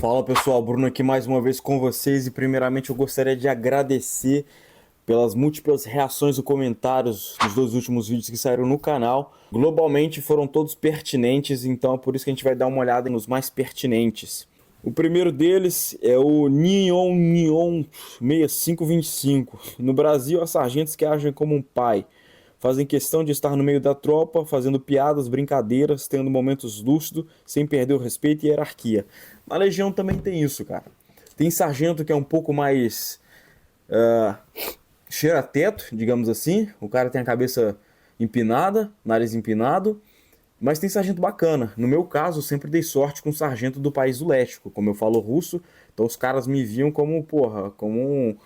Fala pessoal, Bruno aqui mais uma vez com vocês e primeiramente eu gostaria de agradecer pelas múltiplas reações e comentários dos dois últimos vídeos que saíram no canal. Globalmente foram todos pertinentes, então é por isso que a gente vai dar uma olhada nos mais pertinentes. O primeiro deles é o Nion 6525. No Brasil, há sargentos que agem como um pai. Fazem questão de estar no meio da tropa, fazendo piadas, brincadeiras, tendo momentos lúcidos, sem perder o respeito e hierarquia. Na Legião também tem isso, cara. Tem sargento que é um pouco mais cheira-teto, digamos assim. O cara tem a cabeça empinada, nariz empinado, mas tem sargento bacana. No meu caso, eu sempre dei sorte com sargento do país do leste. Como eu falo russo, então os caras me viam como, porra, como um,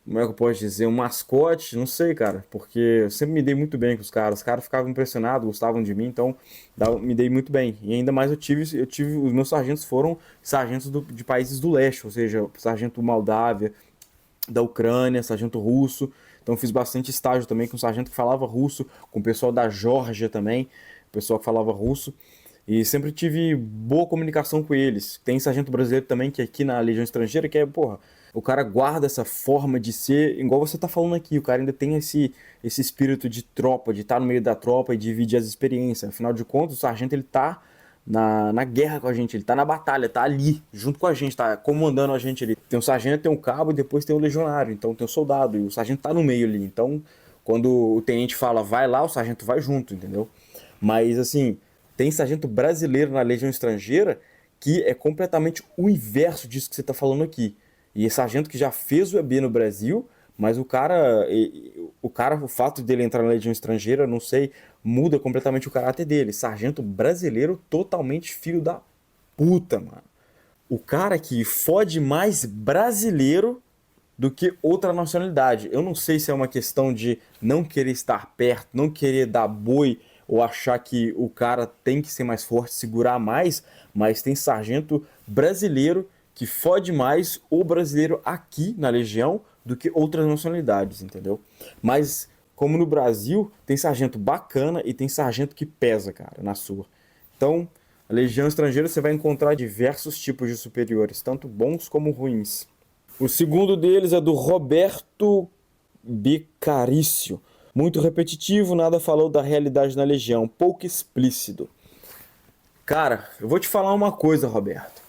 como é que eu posso dizer, um mascote, não sei, cara, porque eu sempre me dei muito bem com os caras ficavam impressionados, gostavam de mim, então me dei muito bem, e ainda mais eu tive, os meus sargentos foram sargentos de países do leste, ou seja, sargento Moldávia, da Ucrânia, sargento russo, então fiz bastante estágio também com sargento que falava russo, com o pessoal da Geórgia também, o pessoal que falava russo, e sempre tive boa comunicação com eles. Tem sargento brasileiro também, que aqui na Legião Estrangeira, que é, porra, o cara guarda essa forma de ser, igual você tá falando aqui, o cara ainda tem esse espírito de tropa, de estar no meio da tropa e dividir as experiências. Afinal de contas, o sargento ele tá na guerra com a gente, ele tá na batalha, tá ali, junto com a gente, tá comandando a gente ali. Tem um sargento, tem um cabo e depois tem o legionário, então tem o soldado, e o sargento tá no meio ali. Então, quando o tenente fala vai lá, o sargento vai junto, entendeu? Mas assim, tem sargento brasileiro na Legião Estrangeira que é completamente o inverso disso que você está falando aqui. E é sargento que já fez o EB no Brasil, mas o fato dele entrar na Legião Estrangeira, não sei, muda completamente o caráter dele. Sargento brasileiro totalmente filho da puta, mano. O cara que fode mais brasileiro do que outra nacionalidade. Eu não sei se é uma questão de não querer estar perto, não querer dar boi ou achar que o cara tem que ser mais forte, segurar mais, mas tem sargento brasileiro que fode mais o brasileiro aqui na Legião do que outras nacionalidades, entendeu? Mas como no Brasil, tem sargento bacana e tem sargento que pesa, cara, na sua. Então, a Legião Estrangeira você vai encontrar diversos tipos de superiores, tanto bons como ruins. O segundo deles é do Roberto Becarício. Muito repetitivo, nada falou da realidade na Legião, pouco explícito. Cara, eu vou te falar uma coisa, Roberto.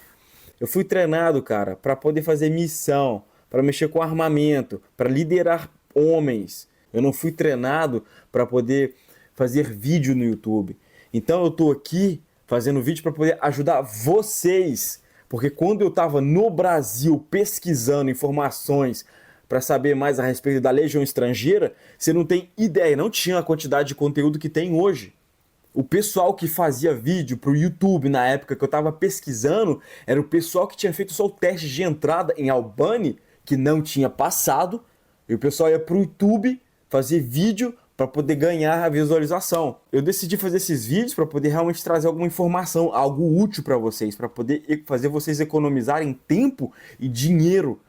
Eu fui treinado, cara, para poder fazer missão, para mexer com armamento, para liderar homens. Eu não fui treinado para poder fazer vídeo no YouTube. Então eu tô aqui fazendo vídeo para poder ajudar vocês, porque quando eu estava no Brasil pesquisando informações para saber mais a respeito da Legião Estrangeira, você não tem ideia, não tinha a quantidade de conteúdo que tem hoje. O pessoal que fazia vídeo pro YouTube na época que eu tava pesquisando era o pessoal que tinha feito só o teste de entrada em Albany, que não tinha passado, e o pessoal ia pro YouTube fazer vídeo para poder ganhar a visualização. Eu decidi fazer esses vídeos para poder realmente trazer alguma informação, algo útil para vocês, para poder fazer vocês economizarem tempo e dinheiro,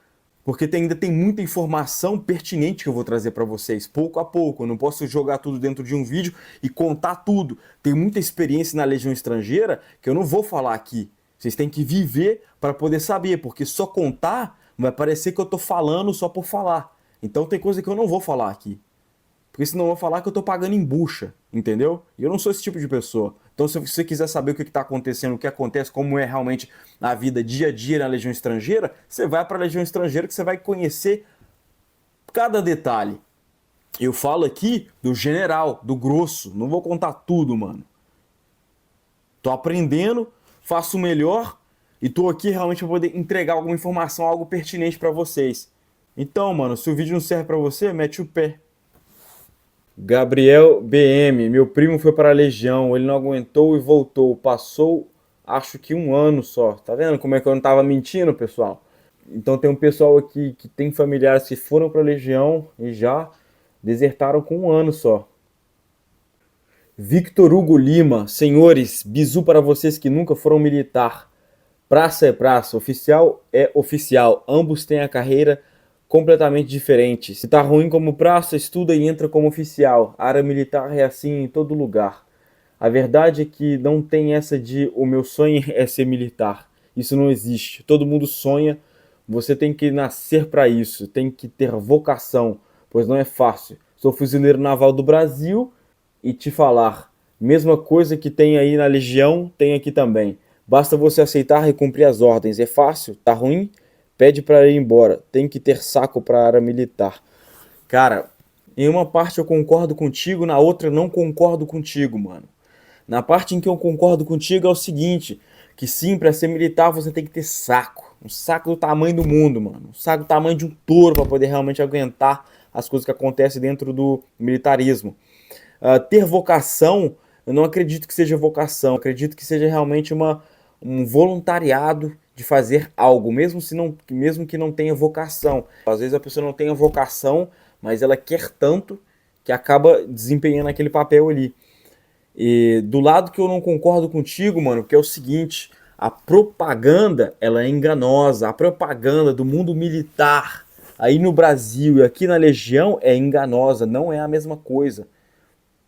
porque ainda tem muita informação pertinente que eu vou trazer para vocês, pouco a pouco. Eu não posso jogar tudo dentro de um vídeo e contar tudo. Tem muita experiência na Legião Estrangeira que eu não vou falar aqui. Vocês têm que viver para poder saber, porque só contar vai parecer que eu estou falando só por falar. Então tem coisa que eu não vou falar aqui. Porque senão eu vou falar que eu tô pagando em bucha, entendeu? E eu não sou esse tipo de pessoa. Então se você quiser saber o que está acontecendo, o que acontece, como é realmente a vida dia a dia na Legião Estrangeira, você vai para a Legião Estrangeira que você vai conhecer cada detalhe. Eu falo aqui do general, do grosso, não vou contar tudo, mano. Tô aprendendo, faço o melhor e tô aqui realmente para poder entregar alguma informação, algo pertinente para vocês. Então, mano, se o vídeo não serve para você, mete o pé. Gabriel BM, meu primo foi para a Legião, ele não aguentou e voltou. Passou, acho que um ano só. Tá vendo como é que eu não tava mentindo, pessoal? Então tem um pessoal aqui que tem familiares que foram para a Legião e já desertaram com um ano só. Victor Hugo Lima, senhores, bizu para vocês que nunca foram militar. Praça é praça, oficial é oficial. Ambos têm a carreira completamente diferente. Se tá ruim como praça, estuda e entra como oficial. A área militar é assim em todo lugar. A verdade é que não tem essa de o meu sonho é ser militar. isso não existe. Todo mundo sonha, você tem que nascer para isso, tem que ter vocação, pois não é fácil. Sou fuzileiro naval do Brasil e te falar, mesma coisa que tem aí na Legião, tem aqui também. Basta você aceitar e cumprir as ordens. É fácil? Tá ruim? Pede para ir embora. Tem que ter saco para a área militar. Cara, em uma parte eu concordo contigo, na outra eu não concordo contigo, mano. Na parte em que eu concordo contigo é o seguinte, que sim, para ser militar você tem que ter saco. Um saco do tamanho do mundo, mano. Um saco do tamanho de um touro para poder realmente aguentar as coisas que acontecem dentro do militarismo. Ter vocação, eu não acredito que seja vocação. Eu acredito que seja realmente um voluntariado de fazer algo, mesmo que não tenha vocação. Às vezes a pessoa não tenha vocação, mas ela quer tanto que acaba desempenhando aquele papel ali. E do lado que eu não concordo contigo, mano, que é o seguinte, a propaganda, ela é enganosa. A propaganda do mundo militar aí no Brasil e aqui na Legião é enganosa, não é a mesma coisa.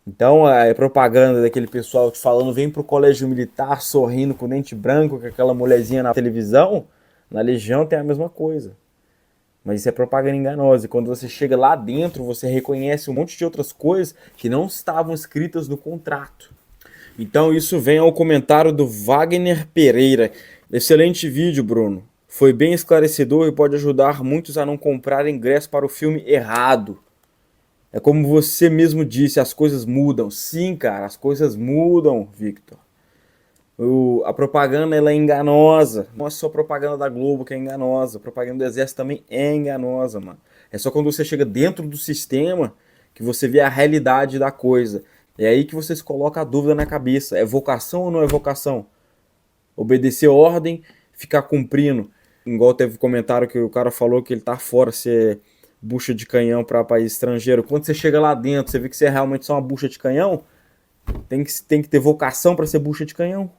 Então a propaganda daquele pessoal te falando vem pro colégio militar sorrindo com dente branco, com aquela mulherzinha na televisão, na Legião tem a mesma coisa. Mas isso é propaganda enganosa. E quando você chega lá dentro, você reconhece um monte de outras coisas que não estavam escritas no contrato. Então isso vem ao comentário do Wagner Pereira. Excelente vídeo, Bruno. Foi bem esclarecedor e pode ajudar muitos a não comprar ingresso para o filme errado. É como você mesmo disse, as coisas mudam. Sim, cara, as coisas mudam, Victor. A propaganda ela é enganosa. Não é só a propaganda da Globo que é enganosa. A propaganda do Exército também é enganosa, mano. É só quando você chega dentro do sistema que você vê a realidade da coisa. É aí que você se coloca a dúvida na cabeça. É vocação ou não é vocação? Obedecer ordem, ficar cumprindo. Igual teve um comentário que o cara falou que ele tá fora, ser bucha de canhão para país estrangeiro. Quando você chega lá dentro, você vê que você é realmente só uma bucha de canhão, tem que ter vocação para ser bucha de canhão.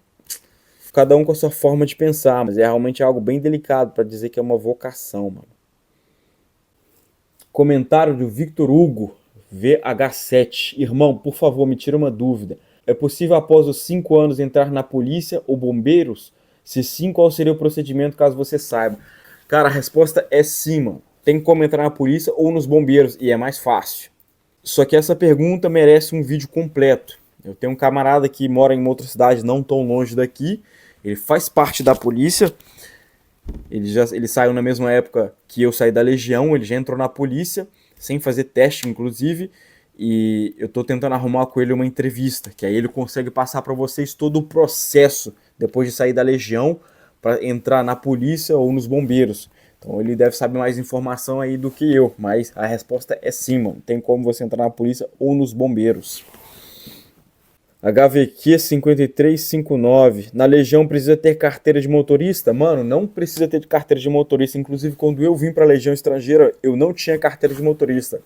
Cada um com a sua forma de pensar, mas é realmente algo bem delicado para dizer que é uma vocação, mano. Comentário do Victor Hugo, VH7. Irmão, por favor, me tira uma dúvida. É possível após os 5 anos entrar na polícia ou bombeiros? Se sim, qual seria o procedimento caso você saiba? Cara, a resposta é sim, mano. Tem como entrar na polícia ou nos bombeiros, e é mais fácil. Só que essa pergunta merece um vídeo completo. Eu tenho um camarada que mora em uma outra cidade não tão longe daqui, ele faz parte da polícia, ele saiu na mesma época que eu saí da Legião, ele já entrou na polícia, sem fazer teste inclusive, e eu tô tentando arrumar com ele uma entrevista, que aí ele consegue passar para vocês todo o processo depois de sair da Legião para entrar na polícia ou nos bombeiros. Então ele deve saber mais informação aí do que eu, mas a resposta é sim, mano. Tem como você entrar na polícia ou nos bombeiros. HVQ 5359. Na Legião precisa ter carteira de motorista? Mano, não precisa ter carteira de motorista. Inclusive, quando eu vim pra Legião Estrangeira, eu não tinha carteira de motorista.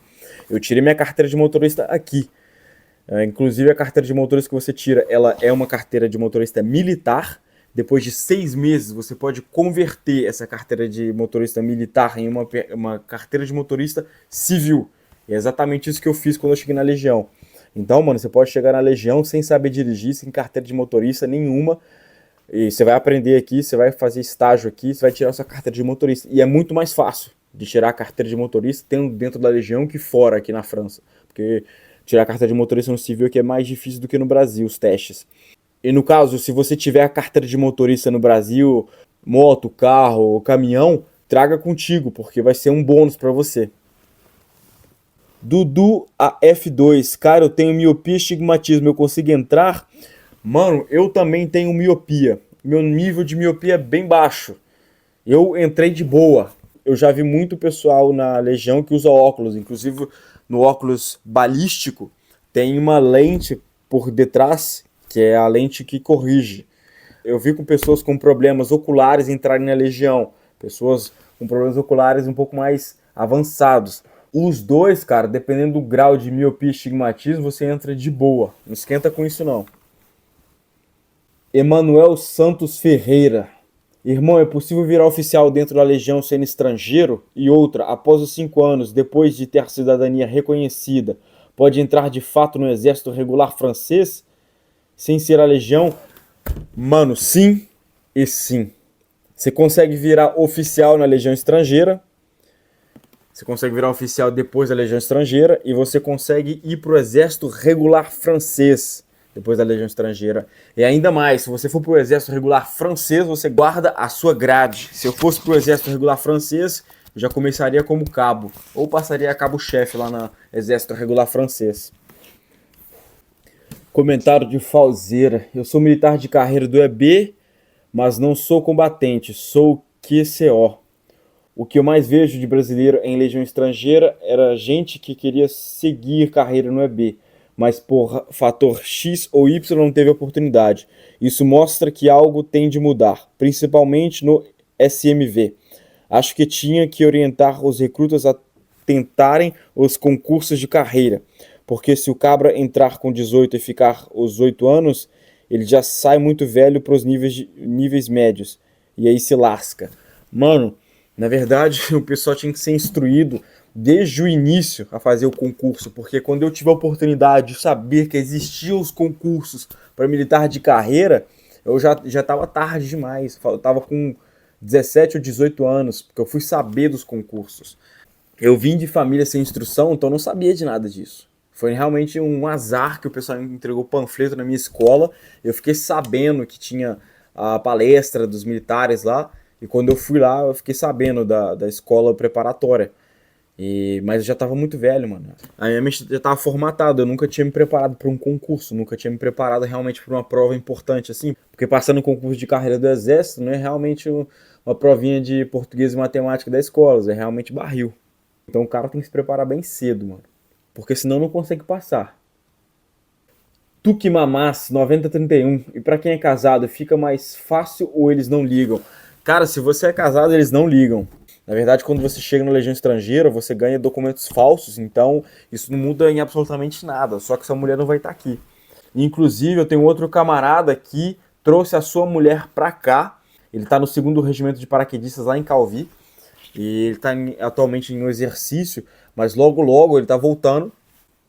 Eu tirei minha carteira de motorista aqui. Inclusive, a carteira de motorista que você tira, ela é uma carteira de motorista militar. Depois de 6 meses, você pode converter essa carteira de motorista militar em uma carteira de motorista civil. É exatamente isso que eu fiz quando eu cheguei na Legião. Então, mano, você pode chegar na Legião sem saber dirigir, sem carteira de motorista nenhuma. E você vai aprender aqui, você vai fazer estágio aqui, você vai tirar sua carteira de motorista. E é muito mais fácil de tirar a carteira de motorista tendo dentro da Legião que fora aqui na França. Porque tirar a carteira de motorista no civil aqui é mais difícil do que no Brasil, os testes. E no caso, se você tiver a carteira de motorista no Brasil, moto, carro, caminhão, traga contigo, porque vai ser um bônus para você. Dudu a F2. Cara, eu tenho miopia e estigmatismo, eu consigo entrar? Mano, eu também tenho miopia. Meu nível de miopia é bem baixo. Eu entrei de boa. Eu já vi muito pessoal na Legião que usa óculos. Inclusive, no óculos balístico, tem uma lente por detrás, que é a lente que corrige. Eu vi com pessoas com problemas oculares entrarem na Legião. Pessoas com problemas oculares um pouco mais avançados. Os dois, cara, dependendo do grau de miopia e estigmatismo, você entra de boa. Não esquenta com isso, não. Emanuel Santos Ferreira. Irmão, é possível virar oficial dentro da Legião sendo estrangeiro? E outra, após os 5 anos, depois de ter cidadania reconhecida, pode entrar de fato no exército regular francês? Sem ser a Legião? Mano, sim e sim. Você consegue virar oficial na Legião Estrangeira. Você consegue virar oficial depois da Legião Estrangeira. E você consegue ir para o Exército Regular Francês depois da Legião Estrangeira. E ainda mais, se você for para o Exército Regular Francês, você guarda a sua grade. Se eu fosse para o Exército Regular Francês, eu já começaria como cabo. Ou passaria a cabo-chefe lá no Exército Regular Francês. Comentário de Falzeira. Eu sou militar de carreira do EB, mas não sou combatente, sou QCO. O que eu mais vejo de brasileiro em Legião Estrangeira era gente que queria seguir carreira no EB, mas por fator X ou Y não teve oportunidade. Isso mostra que algo tem de mudar, principalmente no SMV. Acho que tinha que orientar os recrutas a tentarem os concursos de carreira, porque se o cabra entrar com 18 e ficar os 8 anos, ele já sai muito velho para os níveis médios, e aí se lasca. Mano, na verdade, o pessoal tinha que ser instruído desde o início a fazer o concurso, porque quando eu tive a oportunidade de saber que existiam os concursos para militar de carreira, eu já estava tarde demais, eu estava com 17 ou 18 anos, porque eu fui saber dos concursos. Eu vim de família sem instrução, então eu não sabia de nada disso. Foi realmente um azar que o pessoal entregou panfleto na minha escola. Eu fiquei sabendo que tinha a palestra dos militares lá. E quando eu fui lá, eu fiquei sabendo da escola preparatória. Mas eu já estava muito velho, mano. A minha mente já estava formatada. Eu nunca tinha me preparado para um concurso. Nunca tinha me preparado realmente para uma prova importante, assim. Porque passando no concurso de carreira do Exército não é realmente uma provinha de português e matemática da escola. É realmente barril. Então o cara tem que se preparar bem cedo, mano. Porque senão não consegue passar. Tuque Mamás 9031. E pra quem é casado, fica mais fácil ou eles não ligam? Cara, se você é casado, eles não ligam. Na verdade, quando você chega na Legião Estrangeira, você ganha documentos falsos, então isso não muda em absolutamente nada, só que sua mulher não vai estar aqui. Inclusive, eu tenho outro camarada que trouxe a sua mulher pra cá. Ele tá no 2º Regimento de Paraquedistas lá em Calvi. E ele tá atualmente em um exercício, mas logo logo ele tá voltando.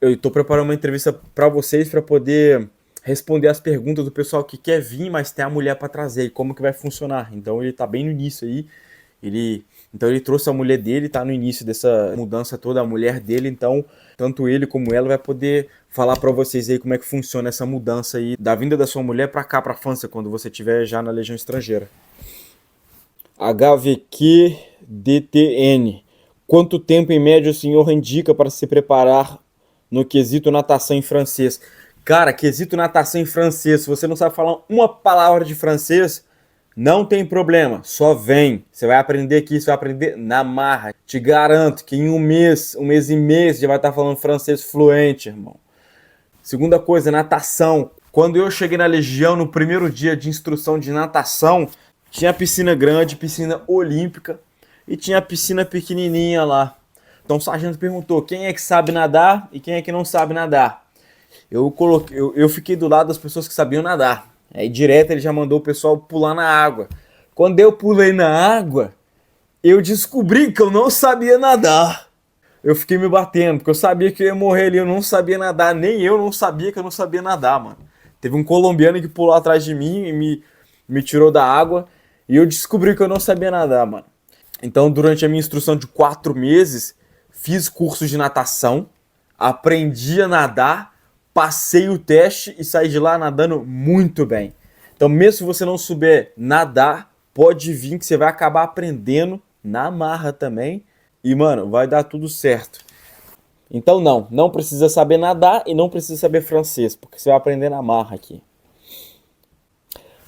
Eu tô preparando uma entrevista para vocês para poder responder as perguntas do pessoal que quer vir, mas tem a mulher para trazer e como que vai funcionar. Então ele tá bem no início aí. Então ele trouxe a mulher dele, tá no início dessa mudança toda, a mulher dele, então tanto ele como ela vai poder falar para vocês aí como é que funciona essa mudança aí da vinda da sua mulher para cá, para França, quando você estiver já na Legião Estrangeira. HVQ-DTN. Quanto tempo em média o senhor indica para se preparar no quesito natação em francês? Cara, quesito natação em francês, se você não sabe falar uma palavra de francês, não tem problema, só vem. Você vai aprender aqui, você vai aprender na marra. Te garanto que em um mês e meio, você já vai estar falando francês fluente, irmão. Segunda coisa, natação. Quando eu cheguei na Legião, no primeiro dia de instrução de natação, tinha piscina grande, piscina olímpica, e tinha a piscina pequenininha lá. Então o sargento perguntou quem é que sabe nadar e quem é que não sabe nadar. Eu fiquei do lado das pessoas que sabiam nadar. Aí direto ele já mandou o pessoal pular na água. Quando eu pulei na água, eu descobri que eu não sabia nadar. Eu fiquei me batendo, porque eu sabia que eu ia morrer ali, eu não sabia nadar, nem eu não sabia que eu não sabia nadar, mano. Teve um colombiano que pulou atrás de mim e me tirou da água, e eu descobri que eu não sabia nadar, mano. Então, durante a minha instrução de 4 meses, fiz cursos de natação, aprendi a nadar, passei o teste e saí de lá nadando muito bem. Então, mesmo se você não souber nadar, pode vir que você vai acabar aprendendo na marra também. E, mano, vai dar tudo certo. Então, não precisa saber nadar e não precisa saber francês, porque você vai aprender na marra aqui.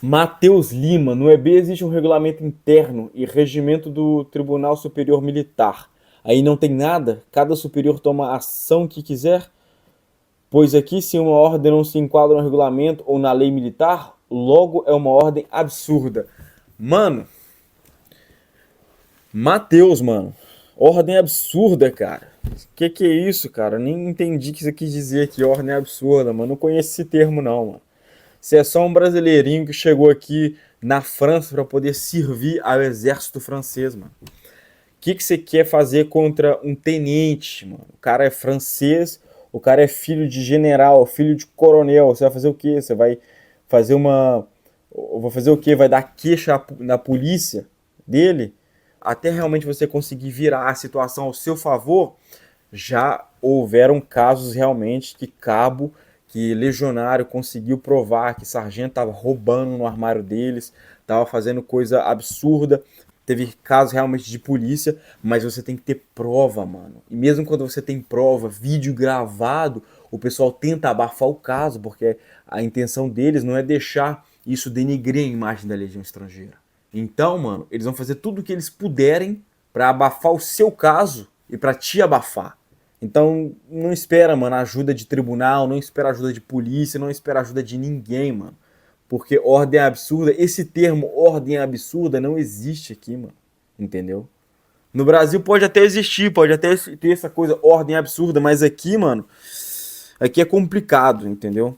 Matheus Lima, no EB existe um regulamento interno e regimento do Tribunal Superior Militar. Aí não tem nada, cada superior toma a ação que quiser, pois aqui se uma ordem não se enquadra no regulamento ou na lei militar, logo é uma ordem absurda. Mano, Matheus, mano, ordem absurda, cara. Que é isso, cara? Eu nem entendi o que você quis dizer aqui, ordem absurda, mano. Não conheço esse termo não, mano. Você é só um brasileirinho que chegou aqui na França para poder servir ao exército francês, mano. O que você quer fazer contra um tenente, mano? O cara é francês, o cara é filho de general, filho de coronel. Você vai fazer o quê? Você vai fazer uma... Vou fazer o quê? Vai dar queixa na polícia? dele, até realmente você conseguir virar a situação ao seu favor, já houveram casos realmente que legionário conseguiu provar que sargento estava roubando no armário deles, estava fazendo coisa absurda. Teve casos realmente de polícia, mas você tem que ter prova, mano. E mesmo quando você tem prova, vídeo gravado, o pessoal tenta abafar o caso, porque a intenção deles não é deixar isso denigrir a imagem da Legião Estrangeira. Então, mano, eles vão fazer tudo o que eles puderem para abafar o seu caso e para te abafar. Então, não espera, mano, ajuda de tribunal, não espera ajuda de polícia, não espera ajuda de ninguém, mano. Porque ordem absurda, esse termo ordem absurda não existe aqui, mano. Entendeu? No Brasil pode até existir, pode até ter essa coisa, ordem absurda, mas aqui, mano, aqui é complicado, entendeu?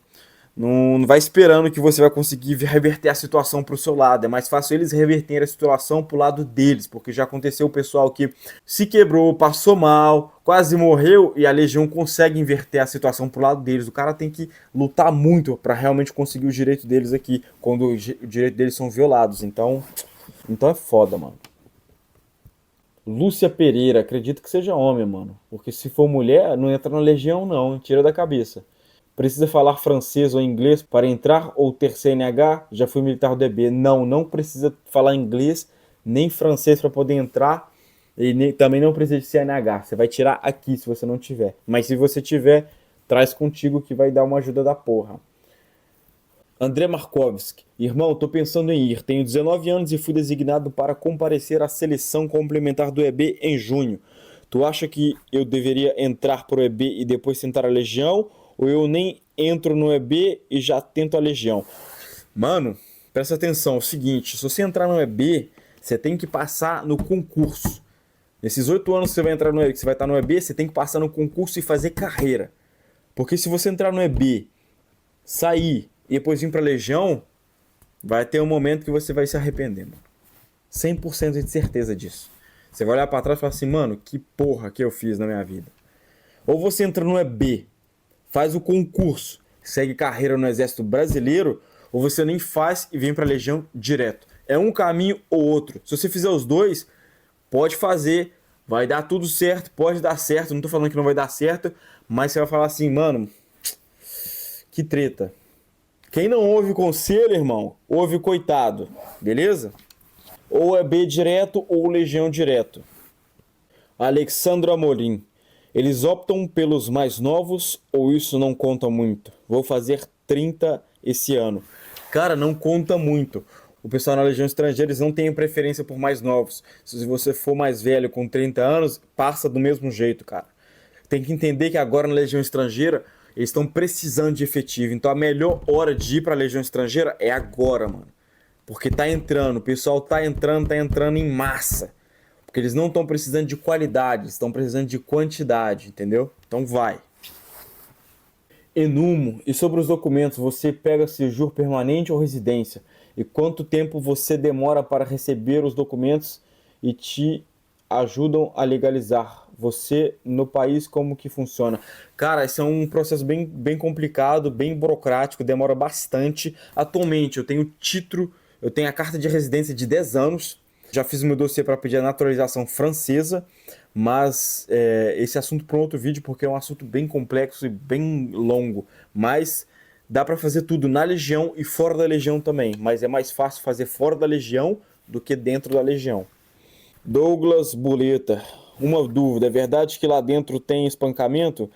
Não vai esperando que você vai conseguir reverter a situação pro seu lado. É mais fácil eles reverterem a situação pro lado deles, porque já aconteceu o pessoal que se quebrou, passou mal, quase morreu e a Legião consegue inverter a situação pro lado deles. O cara tem que lutar muito para realmente conseguir os direitos deles aqui, quando os direitos deles são violados. Então é foda, mano. Lúcia Pereira, acredito que seja homem, mano. Porque se for mulher, não entra na Legião, não. Tira da cabeça. Precisa falar francês ou inglês para entrar ou ter CNH? Já fui militar do EB. Não, não precisa falar inglês nem francês para poder entrar e também não precisa de CNH. Você vai tirar aqui se você não tiver. Mas se você tiver, traz contigo que vai dar uma ajuda da porra. André Markovski. Irmão, tô pensando em ir. Tenho 19 anos e fui designado para comparecer à seleção complementar do EB em junho. Tu acha que eu deveria entrar pro EB e depois tentar a Legião? Ou eu nem entro no EB e já tento a Legião? Mano, presta atenção. É o seguinte, se você entrar no EB, você tem que passar no concurso. Nesses 8 anos que você vai entrar no EB, que você vai estar no EB, você tem que passar no concurso e fazer carreira. Porque se você entrar no EB, sair e depois vir pra Legião, vai ter um momento que você vai se arrepender, mano. 100% de certeza disso. Você vai olhar pra trás e falar assim, mano, que porra que eu fiz na minha vida. Ou você entra no EB, faz o concurso, segue carreira no Exército Brasileiro, ou você nem faz e vem pra Legião direto. É um caminho ou outro. Se você fizer os dois, pode fazer, vai dar tudo certo, pode dar certo, não tô falando que não vai dar certo, mas você vai falar assim, mano, que treta. Quem não ouve conselho, irmão, ouve coitado, beleza? Ou é B direto ou Legião direto. Alexandro Amorim. Eles optam pelos mais novos ou isso não conta muito? Vou fazer 30 esse ano. Cara, não conta muito. O pessoal na Legião Estrangeira, eles não têm preferência por mais novos. Se você for mais velho com 30 anos, passa do mesmo jeito, cara. Tem que entender que agora na Legião Estrangeira, eles estão precisando de efetivo. Então a melhor hora de ir pra Legião Estrangeira é agora, mano. Porque tá entrando, o pessoal tá entrando em massa. Porque eles não estão precisando de qualidade, estão precisando de quantidade, entendeu? Então vai. Enumo. E sobre os documentos, você pega sejur permanente ou residência? E quanto tempo você demora para receber os documentos e te ajudam a legalizar? Você no país, como que funciona? Cara, esse é um processo bem complicado, bem burocrático, demora bastante. Atualmente eu tenho título, eu tenho a carta de residência de 10 anos, já fiz meu dossiê para pedir a naturalização francesa, mas esse assunto para um outro vídeo, porque é um assunto bem complexo e bem longo. Mas dá para fazer tudo na Legião e fora da Legião também, mas é mais fácil fazer fora da Legião do que dentro da Legião. Douglas Boleta. Uma dúvida, é verdade que lá dentro tem espancamento?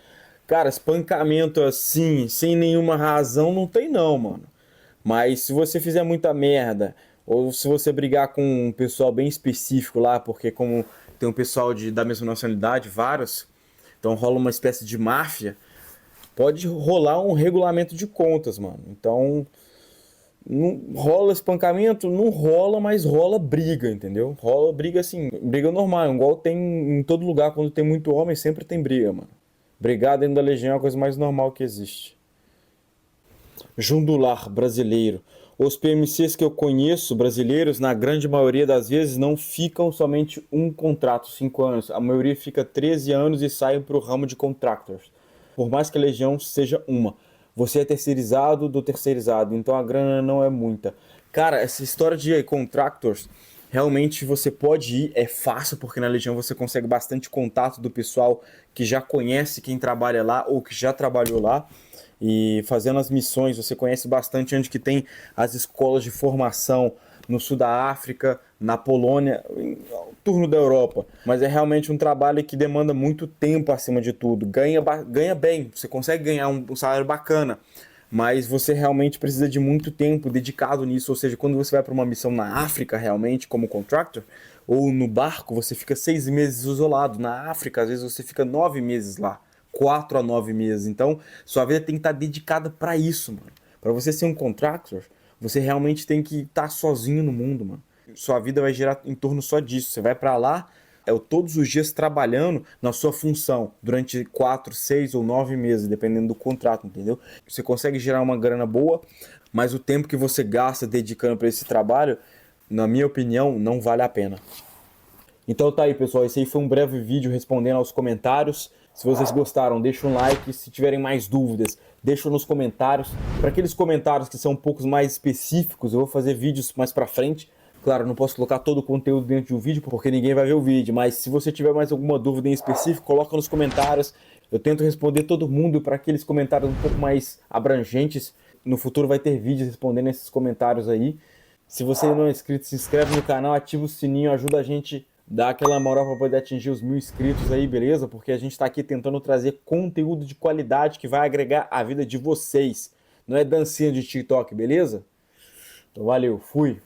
Cara, espancamento assim, sem nenhuma razão, não tem não, mano. Mas se você fizer muita merda, ou se você brigar com um pessoal bem específico lá, porque como tem um pessoal da mesma nacionalidade, vários, então rola uma espécie de máfia, pode rolar um regulamento de contas, mano. Então, não rola espancamento? Não rola, mas rola briga, entendeu? Rola briga assim, briga normal, igual tem em todo lugar, quando tem muito homem, sempre tem briga, mano. Brigar dentro da Legião é a coisa mais normal que existe. Jundular, brasileiro. Os PMCs que eu conheço, brasileiros, na grande maioria das vezes, não ficam somente um contrato, 5 anos. A maioria fica 13 anos e sai para o ramo de contractors. Por mais que a Legião seja uma. Você é terceirizado do terceirizado, então a grana não é muita. Cara, essa história de contractors Realmente você pode ir, é fácil, porque na Legião você consegue bastante contato do pessoal que já conhece quem trabalha lá ou que já trabalhou lá. E fazendo as missões, você conhece bastante onde que tem as escolas de formação no sul da África, na Polônia, em turno da Europa. Mas é realmente um trabalho que demanda muito tempo acima de tudo. Ganha bem, você consegue ganhar um salário bacana, mas você realmente precisa de muito tempo dedicado nisso. Ou seja, quando você vai para uma missão na África, realmente, como contractor, ou no barco, você fica 6 meses isolado. Na África, às vezes você fica 9 meses lá. 4 a 9 meses. Então, sua vida tem que estar dedicada para isso, mano. Para você ser um contractor, você realmente tem que estar sozinho no mundo, mano. Sua vida vai girar em torno só disso. Você vai para lá, todos os dias trabalhando na sua função durante 4, 6 ou 9 meses, dependendo do contrato, entendeu? Você consegue gerar uma grana boa, mas o tempo que você gasta dedicando para esse trabalho, na minha opinião, não vale a pena. Então tá aí, pessoal, esse aí foi um breve vídeo respondendo aos comentários. Se vocês gostaram, deixa um like. Se tiverem mais dúvidas, deixa nos comentários. Para aqueles comentários que são um pouco mais específicos, eu vou fazer vídeos mais pra frente. Claro, não posso colocar todo o conteúdo dentro de um vídeo, porque ninguém vai ver o vídeo. Mas se você tiver mais alguma dúvida em específico, coloca nos comentários. Eu tento responder todo mundo para aqueles comentários um pouco mais abrangentes. No futuro vai ter vídeos respondendo esses comentários aí. Se você não é inscrito, se inscreve no canal, ativa o sininho, ajuda a gente a dar aquela moral para poder atingir os 1.000 inscritos aí, beleza? Porque a gente está aqui tentando trazer conteúdo de qualidade que vai agregar a vida de vocês. Não é dancinha de TikTok, beleza? Então valeu, fui!